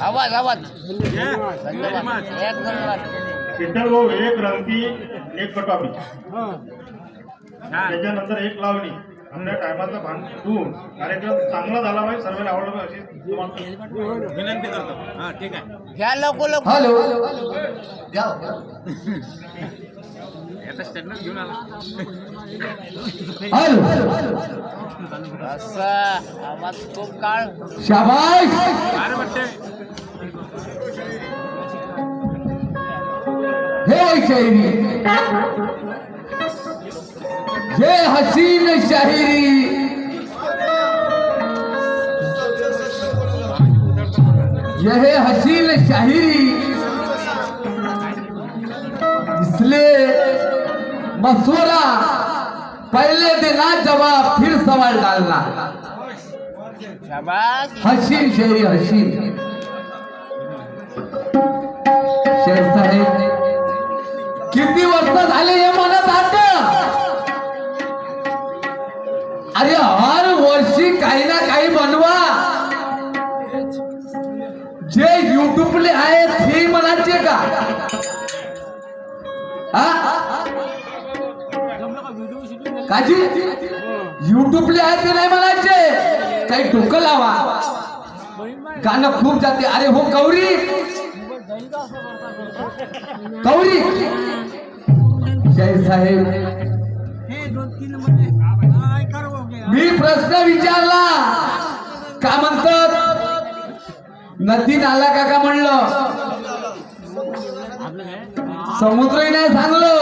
आवाज आवाज धन्यवाद एक धन्यवाद विठ्ठल भाऊ एक रंगती एक कटॉपी त्याच्यानंतर एक लावणी आपल्या टायमाचा भान ठेवून कार्यक्रम चांगला झाला पाहिजे सर्वांना आवडला पाहिजे अशी विनंती करतो. हा ठीक आहे घ्या लवकर लवकर हॅलो घ्या आता स्टँडर्ड घेऊन आला हॅलो असा आवाज खूप काळ शाबाश काय वाटते हे शायरी ये हसीन शायरी यह हसीन शायरी इसलिए मशवरा पहले देना जवाब फिर सवाल डालना शाबाश हसीन शायरी हसीन शेर साहेब किती वर्ष झाले हे म्हणत आहात अरे हर वर्षी काही ना काही बनवा जे युट्यूबले आहे ते म्हणायचे का काजी युट्यूबले आहे ते नाही म्हणायचे, काही डोकं लावा. गाणं खूप जाते. अरे हो गौरी गौरी जय साहेब, मी प्रश्न विचारला का म्हणतात नदी नाला का म्हणलं, समुद्रही नाही सांगलं,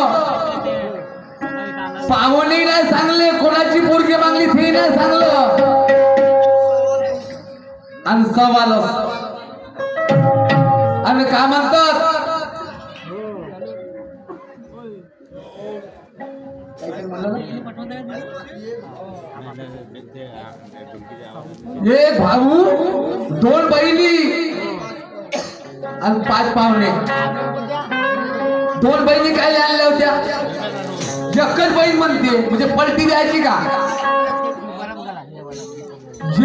पावनही नाही सांगले, कोणाची पोरगी मागली ते नाही सांगलं. आणि सवाल आणि का म्हणतात एक भाऊ, दोन बहिणी आणि 5 पाहुणे. 2 बहिणी काय आणल्या होत्या, एकच बहीण म्हणते म्हणजे पलटी द्यायची का.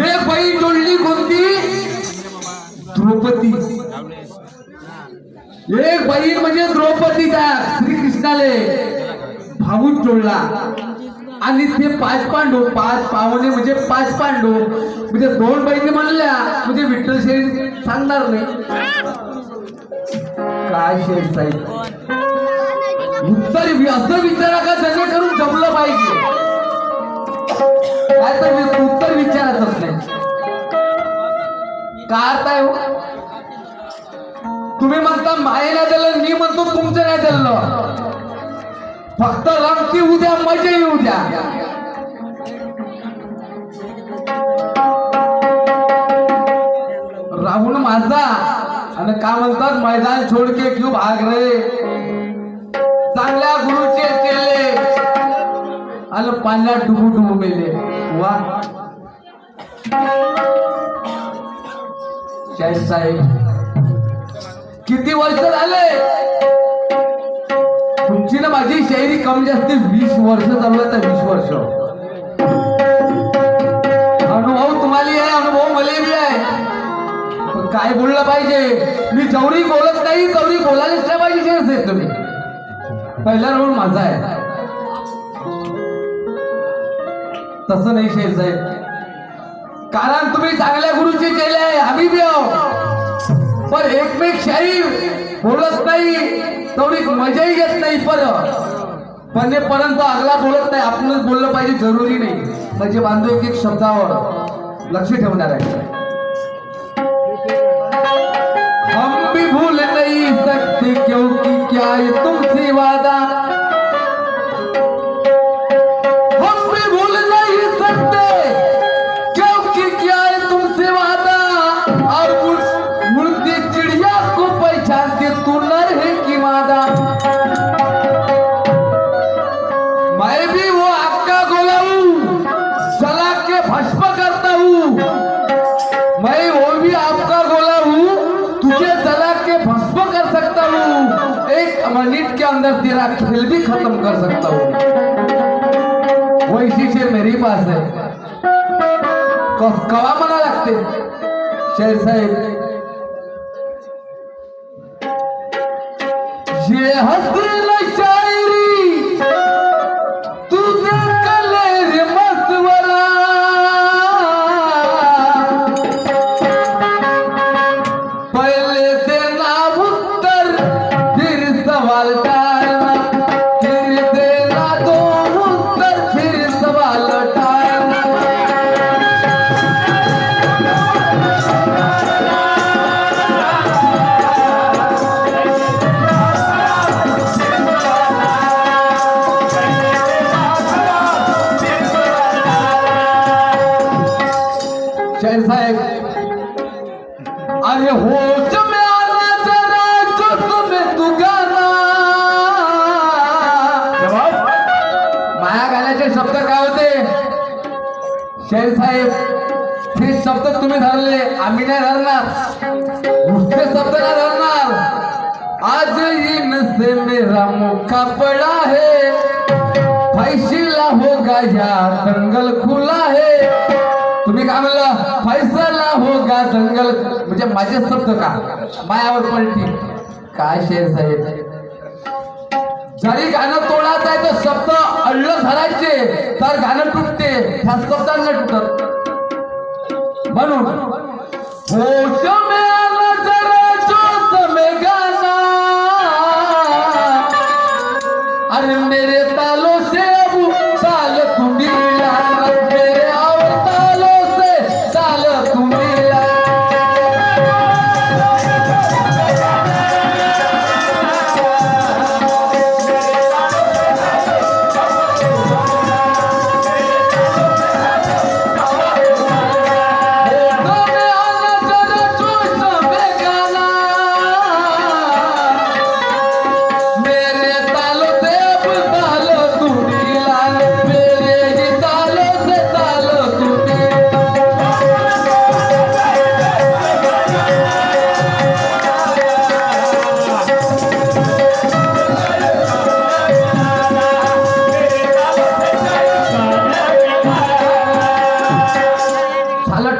एक बहीण जोडली कोणती, द्रौपदी. एक बहीण म्हणजे द्रौपदी, त्या श्रीकृष्णाले भाऊ जोडला. आणि ते 5 पांडू, 5 पाहुणे म्हणजे 5 पांडू म्हणजे 2 बहिणी म्हणल्या म्हणजे विठ्ठल शेरी सांगणार नाही. काय शेठ साहेब उत्तर असं विचारा का जेणेकरून जमलं पाहिजे. काय तर उत्तर विचारायचंच नाही. का अर्थ आहे हो? तुम्ही म्हणता माये नाही दिलं, मी म्हणतो तुमचं नाही दिलं. फक्त रंगती उद्या, मजा येऊ द्या. राहुल माझा आणि का म्हणतात मैदान छोड़ के क्यों भाग रहे, चांगल्या गुरुचे केले आणि पाण्यात डुबू डुबू मेले. वा शाहीर साहेब, किती वर्ष झाले तुमची ना माझी शायरी कमी जास्त 20 वर्ष चालू आहे. 20 वर्ष अनुभव तुम्हाला आहे, अनुभव मला बी आहे. पण काय बोललं पाहिजे, मी जवरी बोलत नाही तेवढी बोलायलाच नाही पाहिजे. शेअर साहेब तुम्ही पहिला राऊंड माझा आहे, तसं नाही शेअर साहेब. कारण तुम्ही चांगल्या गुरुची केले आहे, आम्ही बी आहो. पण एकमेक शाहीर बोलत नाही तेवढी मजाही घेत नाही. पण परंतु अगला बोलत नाही, आपणच बोललं पाहिजे जरुरी नाही. म्हणजे बांधव एक एक शब्दावर लक्ष ठेवणार आहे. हम भी भूल नहीं सकते क्योंकि क्या है तुमसे वादा, हम भी भूल नहीं सकते क्योंकि क्या है तुमसे वादा. और उड़ती चिड़िया को पहचानते तू नर है कि मादा. मैं भी वो आपका गोला हूँ, जला के भस्म करता हूँ. मैं वो भी आपका गोला हूँ, तुझे जला के भस्म कर सकता हूँ. 1 मिनट के अंदर तेरा खेल भी खत्म कर सकता हूँ. वैसी शेर मेरी पास है. कवा मना लागते शेर साहेब. ये हसीन शायरी तू देख ले रे मसवरा, पहले देना उत्तर फिर सवाल टालना, फिर देना 2 उत्तर फिर सवाल टालना. शाहीर साहेब, अरे होश में आना जरा जो तुम्हें तू गाना. माया गाण्याचे शब्द काय होते शाहीर साहेब? हे शब्द तुम्ही धरले, आम्ही नाही धरणार. नुसते शब्द नाही धरणार. आज इनसे मेरा मुक्का पड़ा है, फैसला होगा या दंगल खुला है. तुम्ही काय म्हणलं, फैसला होगा दंगल म्हणजे माझे शब्द का मायावर पलटी. काय शेर साहेब, जरी गाणं तोडायचं आहे तर शब्द अल्ल धरायचे, शब्दावर गाणं तुटते, ह्या शब्दांना तुटत. म्हणून होश में आना जरा जोश में गाना, अरे मेरे तालों से अब ताल तू मिला, मेरे और तालों से ताल तू मिला.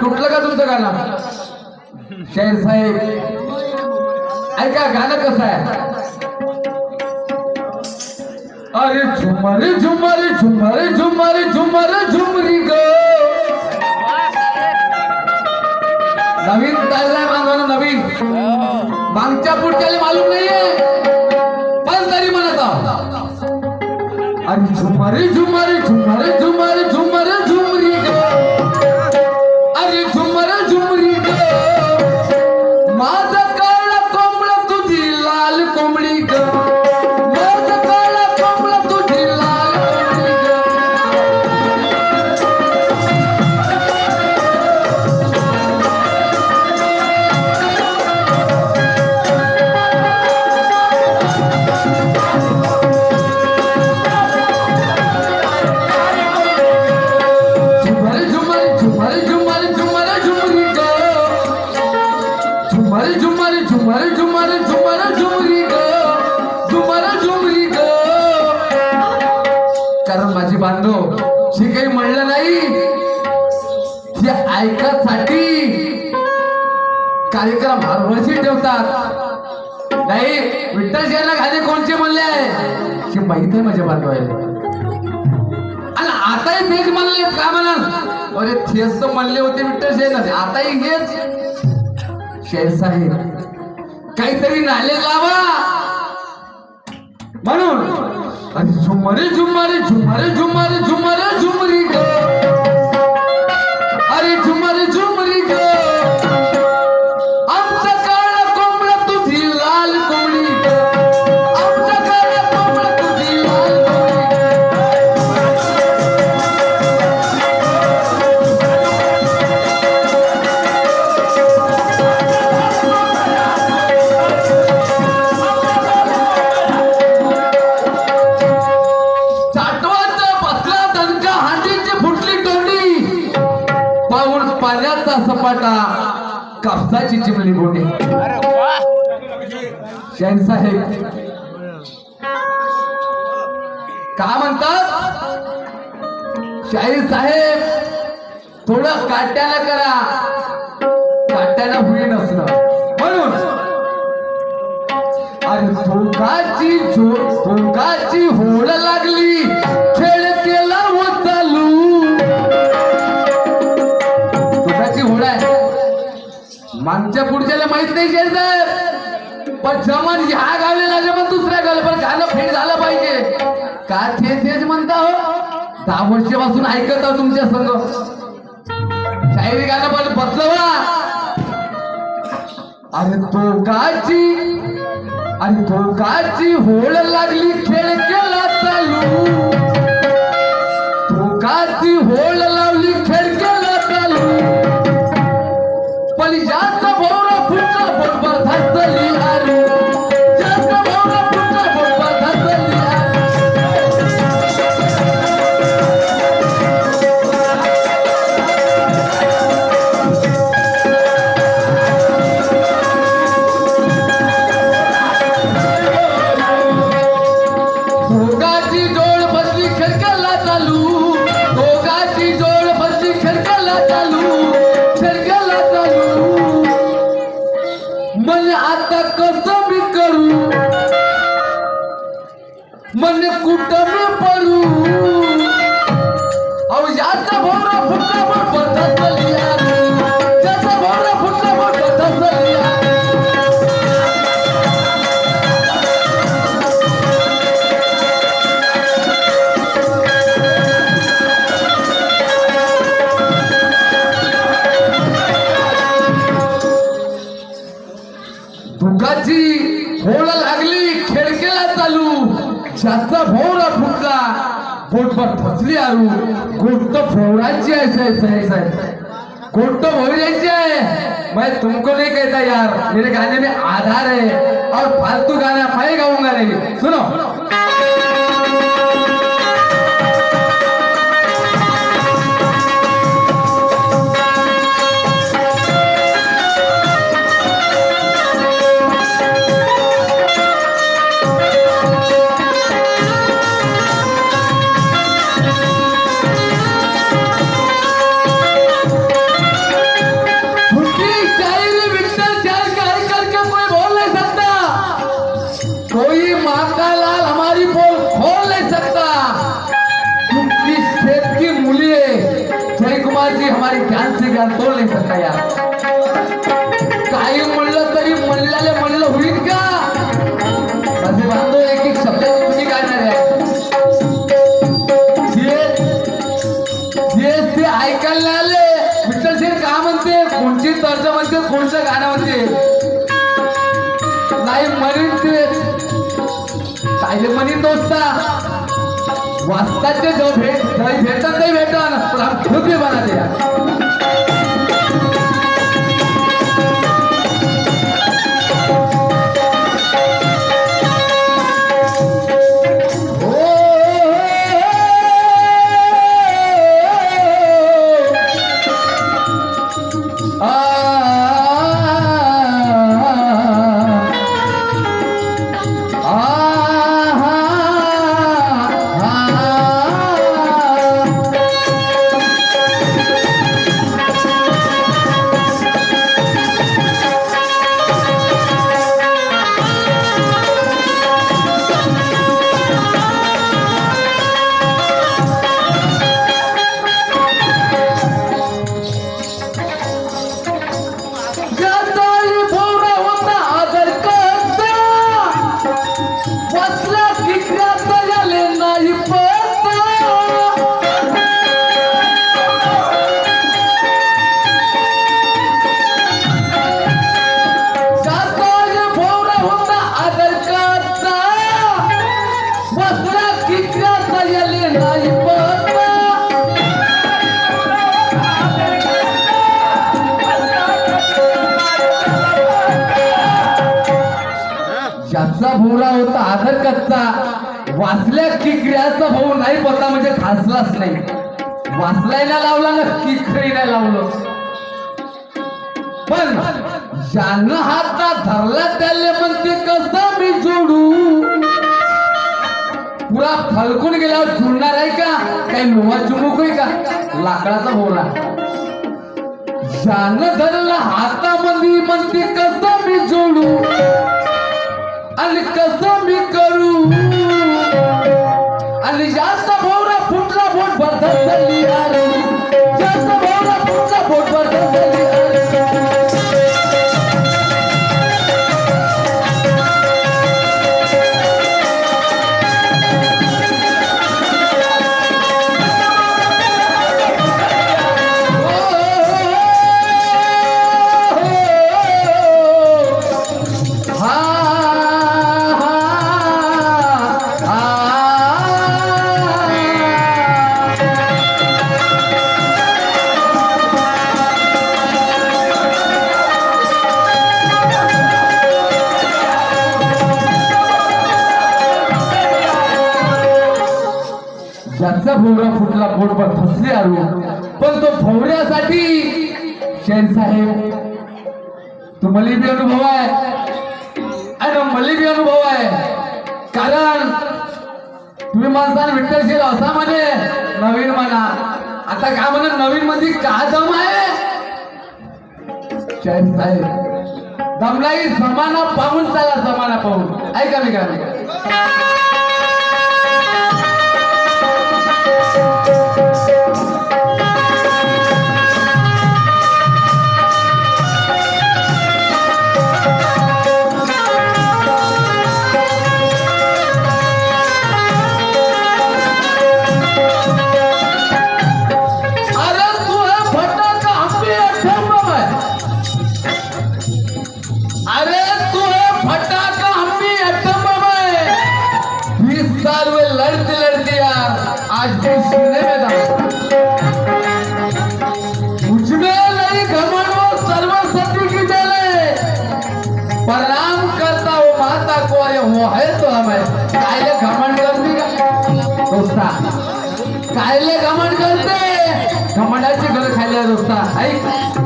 तुटलं का तुमचं गाणं? शेर साहेब ऐका गाणं कसं आहे. अरे झुमर झुमर झुमर झुमर झुमर झुमरी ग. नवीन चाललाय मागवणं, नवीन मागच्या पुढच्याला मालूम नाहीये पण तरी म्हणत आहोत. अरे झुमर झुमर झुमर झुमर झुमर झुमरी ग. अरे झुमर झुमरी ग. माझं काळं कोंबडं तुझी लाल कोंबडी ग. माझं काळं कोंबडं तुझी लाल कोंबडी ग. झुमर झुमर झुमर झुमर झुमरी ग. झुमर झुमर झुमर झुमर झुमर झुमरी ग. झुमर झुमरी ग. कारण माझी बांधव जे काही म्हणलं नाही हे ऐकासाठी कार्यक्रम हरवर्षी ठेवतात. नाही विठ्ठल जयंतीला गाणे कोणचे म्हणले आहे हे माहित आहे माझ्या बांधवाला. आणि आताही तेच म्हणले का म्हणा. अरे तेच तर म्हणले होते विठ्ठल जयंती, आताही हेच. शेर साहेब काहीतरी नाले लावा म्हणून. आणि झुमरे झुमरे झुमरे झुमरे झुमरे झुमरी ग. अरे झुमरे झुमरी ग. आमचं काळं कोंबडं तुझी लाल कोंबडी ग. आमचं काळं कोंबडं तुझी लाल कोंबडी पाण्याचा सपाटा कापसाची चिमणी गोटी. अरे वा. शेर साहेब का म्हणतात शाहीर साहेब थोडं काट्याला करा, काट्याला हुई नसणं. म्हणून अरे धोकाची होड लागली, खेळ केला हो चालू. होड आहे मागच्या पुढच्याला माहित नाही शेर साहेब, पण जमन ह्या गावलेला जमन दुसऱ्या गावले, पण गाणं फेड झालं पाहिजे का. तेच म्हणता हो. 10 वर्षापासून ऐकत आहो तुमच्या संग शायरी गाणं पण बसलं. अरे धोकाची होड लागली, खेळ केला चालू. धोकाची होड लावली, खेळ केला चालू. पण जास्त भोवरा फुटला बरोबर धसली आरू. जास्त भोवरा फुटला बरोबर धसली आरू. दोघाची जोड बसली खेळकाला चालू. दोघाची जोड बसली खेळकाला चालू. मन आता कसं मी करू, मन कुठं मी पडू. ज्याचा भोवरा फुटला पोटभर फसली आरू गोष्ट फोडायची आहे साहेब गोष्ट भोरायची है। मैं तुमको नहीं कहता यार, मेरे गाने में आधार है और फालतू गाना मैं गाऊंगा नहीं। सुनो जी हमारी ज्ञान से ज्ञान तोड़ नहीं सकता यार। काही म्हणलं तरी म्हणल्याला म्हणलं होईल का? माझे बांधव एक एक शब्द तुम्ही गाणार आहे ते ऐकायला आले विठ्ठल शेठ का म्हणते कोणची तर्ज म्हणते कोणचं गाणं म्हणते नाही म्हणीन ते कायले म्हणीन दोस्ता वाचताचे जो भेटन नाही भेटन पण हम खुद भी बना दिया। ज्याचा भोवरा होता आदर कच्चा वाचल्या किकऱ्याचा भाऊ नाही पता म्हणजे खासलाच नाही वाचलायला लावला ना किकरी नाही लावलं पण ज्यानं हातात धरला त्याले पण ते कसं मी जोडू पुरा फलकून गेल्यावर जुळणार आहे का काही लोहा चुमुक आहे का लाकडाचा भोवरा ज्यानं धरला हातामध्ये म्हणते कसं मी जोडू आणि कसं मी करू आणि जास्त भोवरा फुटला बोट भरत झाली अरे जास्त भोवरा फुटला बोट भरत झाली ज्याचा भोवरा फुटला पोटभर फसले आरू पण तो भोवऱ्यासाठी शेण साहेब तुम्हाला बी अनुभव आहे आणि मला बी अनुभव आहे कारण तुम्ही माणसाने विठ्ठल शेठ असा म्हणे नवीन म्हणा आता काय म्हणे नवीन मध्ये का दम आहे शेण साहेब दमलाही जमाना पाहून चला जमाना पाहून ऐका मी काय आज भी सीने में दम मुझमें नहीं घमंड वो सर्वशक्ति की देले प्रणाम करता हूँ माता को ये वो है तो हमें कायले घमंड करती का दोस्ता कायले घमंड करते घमंडाची घर खायला दोस्ता ऐक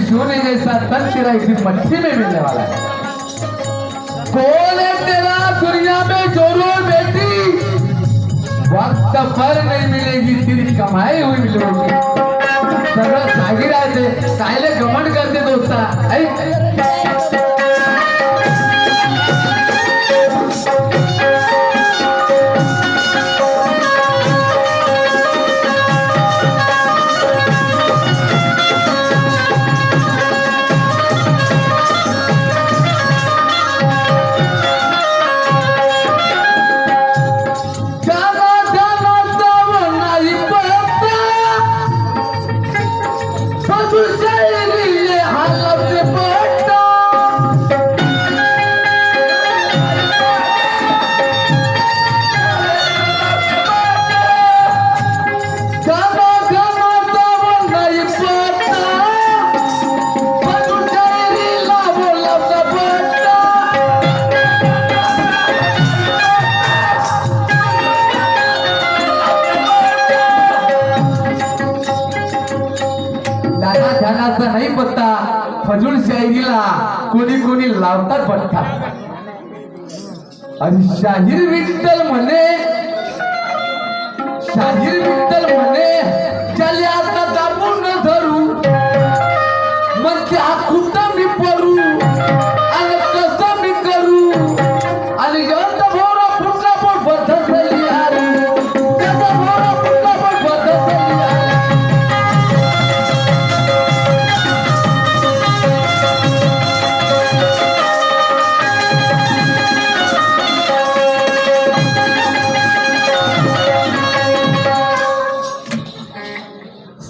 सोने जैसा तन तेरा इसी मट्टी में मिलने वाला है कौन है तेरा दुनिया में जोरो बेटी वक्त पर नहीं मिलेगी तेरी कमाई हुई मिलेगी सगळं जागीर आहे ते कायले घमंड करते दोस्ता ध्यानाचा नाही पत्ता फजूल शाहिरीला कोणी कोणी लावतात पत्ता आणि शाहीर विठ्ठल म्हणे ज्याला आता दाबून न धरू मग त्या कुठं मी पडू आणि कसं मी करू आणि यंत भोरा पुन्हा पण बदलली आली त्याचा भोरा पुन्हा पण बदलली आली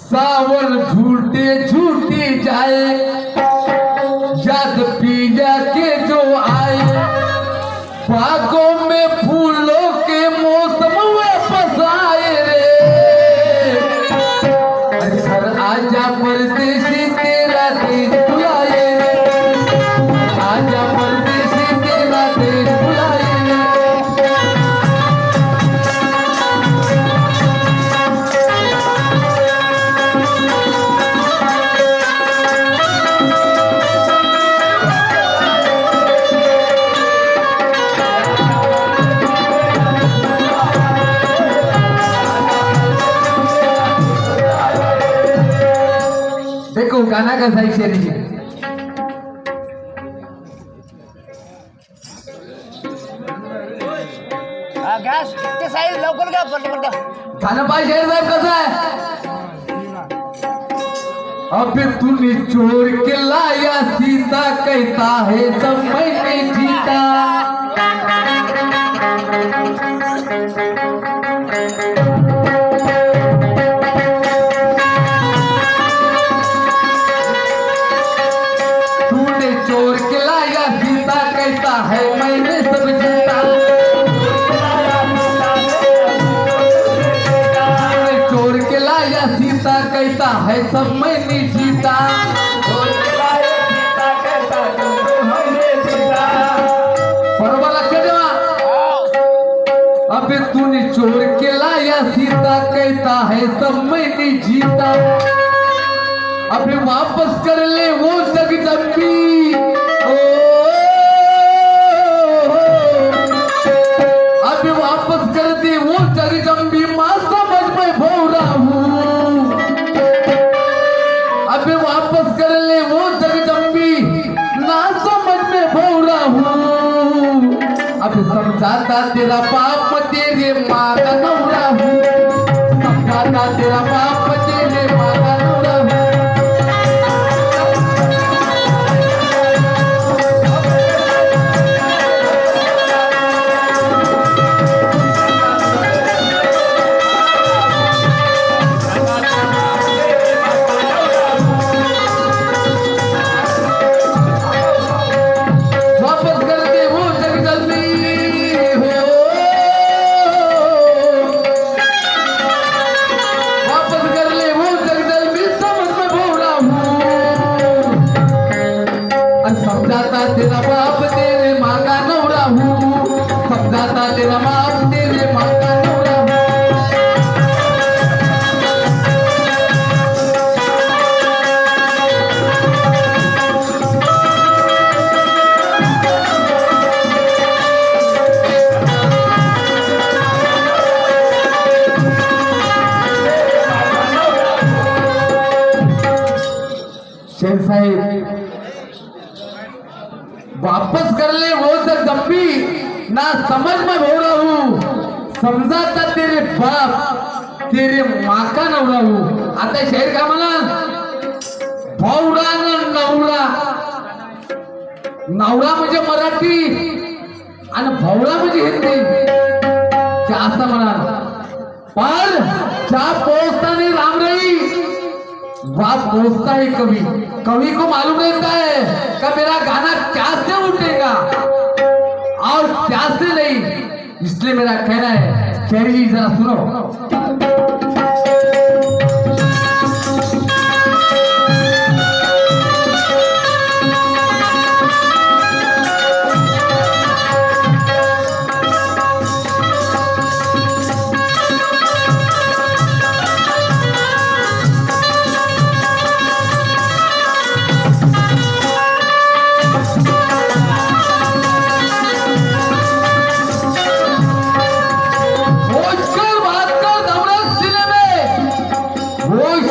सावन झूठे झूठी जाए जद पीजा के जो आए बागों में फूलों के मौसम वापस आए रे घर आजा परदेसी तेरा देश बुलाए आजा परदेसी तेरा देश बुलाए देखो गाना कैसा है शेरी जी गॅस ते साईड लवकर घ्या पटपट गाणं पाहिजे शेर साहेब कसं आहे अबे तूने चोर के लाया सीता कहता है समय में जीता चोर के लाया सीता कहता है मैंने सब जीता चोर के लाया सीता कहता है सब मैंने जीता बरोबर लक्ष देवा अबे तूने चोर के लाया सीता कहता है सब मैंने जीता अबे वापस कर ले वो जगदम्बी अबे वापस कर दे वो जगदम्बी मां समझ में भौरा हूँ अबे वापस कर ले वो जगदम्बी ना समझ में भौरा हूँ अब समझाता तेरा बाप तेरे माँ का नौरा हूँ समझाता तेरा बाप तेरे माँ का नौरा हूँ समझाता तेरा बाप तेरे माँ का नौरा हूँ, समझाता तेरा बाप तेरे माँ का नौरा हूँ। शेर साहेब वापस कर ले वो तक जब्बी ना समझ में हो रहा हूँ, समझाता तेरे बाप तेरे माँ का नवरा हूँ. आता शेर का म्हणा भावरा ना नवरा. नवरा म्हणजे मराठी आणि भावरा म्हणजे हिंदी क्या असं म्हणा. पर क्या पोचता नहीं राम रही वह पहुंचता है कवि. कवि को मालूम रहता है कि मेरा गाना क्या से उठेगा और क्या से नहीं. इसलिए मेरा कहना है शेर जी जरा सुनो.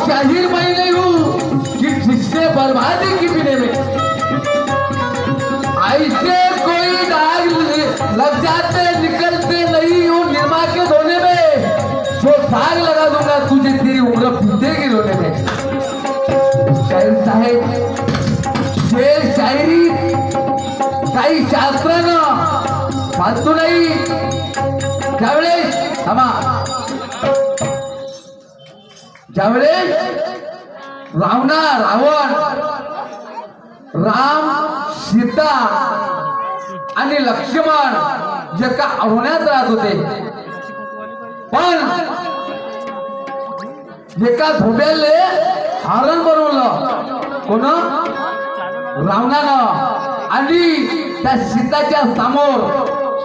शाहिर मैं नहीं हूँ कि जिससे बर्बादी की पीने में ऐसे कोई दाग लग जाते निकलते नहीं हूँ निर्मा के धोने में, जो दाग लगा दूंगा तुझे तेरी उम्र पीतेगी रोने में. शाहीर साहेब शेर शायरी काही शास्त्रानं फालतू नाही. त्यावेळेस थांबा. ज्यावेळेस रावण राम सीता आणि लक्ष्मण एका अरण्यात राहत होते, पण एका धोब्याले हरण बनवलं कोण रावणानं आणि त्या सीताच्या समोर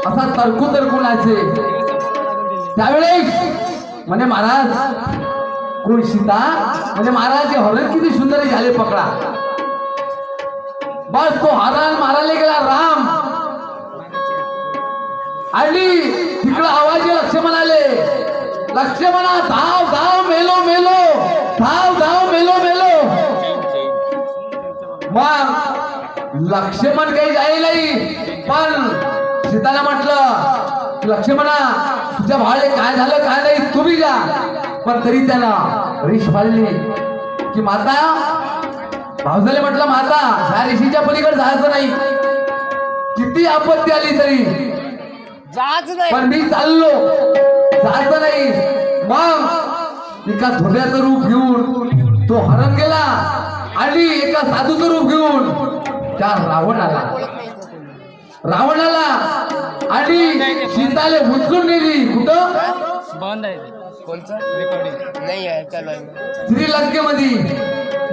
असा तरकू नाचे. त्यावेळेस म्हणे महाराज कोण सीता म्हणजे महाराज हरण किती सुंदर झाले पकडा. बस तो हरण मारायला गेला राम आणि तिकडं आवाज लक्ष्मण आले. लक्ष्मणा धाव धाव मेलो मेलो धाव धाव मेलो मेलो. मग लक्ष्मण काही जाईल नाही, पण सीताला म्हटलं लक्ष्मणा तुझ्या भावाला काय झालं काय नाही तुम्ही जा. पण तरी त्याला ऋष फाळली की माता भावजाले म्हटलं माता ह्या ऋषीच्या पलीकडे जायचं नाही, किती आपत्ती आली तरी जायचं नाही, पण मी चाललो जायचं नाही. मग एका धोब्याचं रूप घेऊन तो हरण गेला आणि एका साधूचं रूप घेऊन त्या रावणाला आणि सीताले उचलून नेली. कुठं बंद आहे कोणचं रेकॉर्डिंग नाही आहे चालू आहे श्रीलंकेमध्ये.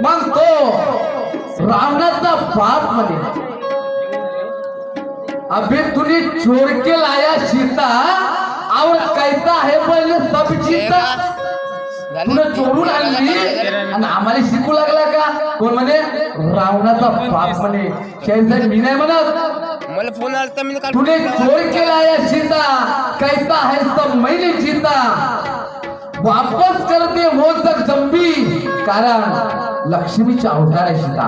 मग तो रावणाचा बाप म्हणे अबे तूने चोर के लाया सीता और कहता है पहिले सब सीता. तुला चोरून आणली आणि आम्हाला शिकू लागला का. कोण म्हणे रावणाचा बाप म्हणे. शेरसाहेब मी नाही म्हणत, मला फोन आला तर मी काल तूने चोर के लाया सीता कहता है सब मैंने जीता. वापस कर दे वो तक जंबी कारण लक्ष्मीचा अवतार आहे सीता.